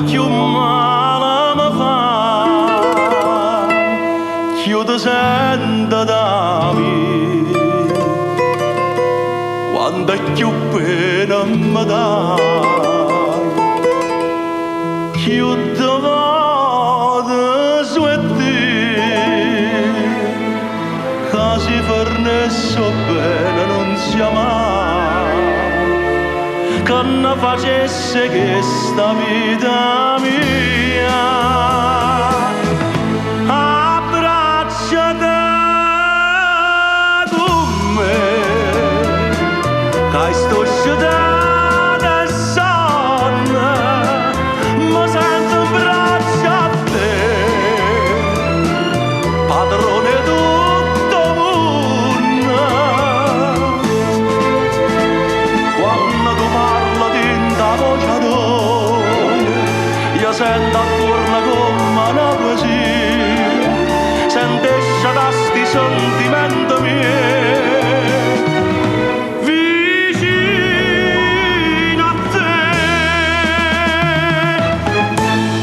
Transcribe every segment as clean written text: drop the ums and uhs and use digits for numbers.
più male mi fa, chiudo sempre da me, quando più pena mi dai, chiudo vado su e te, casi fornesso bene non sia mai, che ne facesse che sta vita mia. Abbracciate con me, che sto sciutando e sonno, mi sento in braccio a te, padrone di tutto mondo. Quando tu parli di la voce d'oro, io sento attorno come una poesia, sentisce da sti sentimenti miei, vicino a te.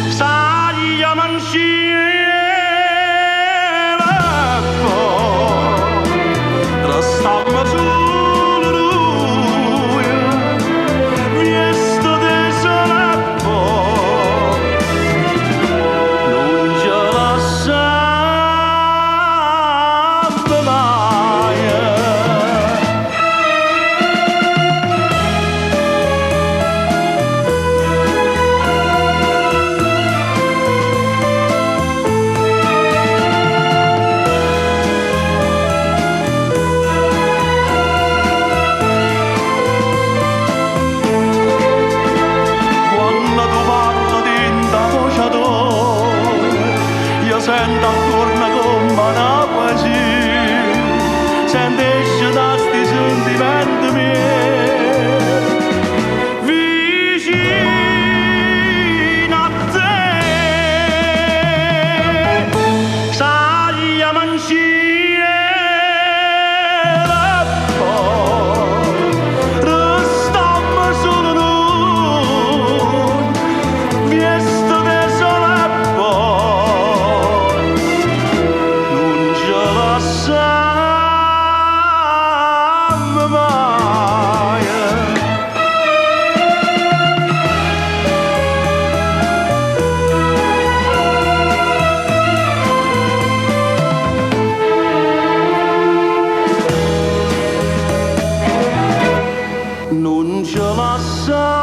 Sai io manciere e poi restammo solo noi, visto de sole e poi non ce lasciamo mai. Quando tu parli di la voce d'oro, io sento attorno come una poesia, sentisce da sti sentimenti miei, vicino a te. Sai io manciere e poi restammo solo noi, visto de sole e poi non ce lasciamo mai. Non ce lasciamo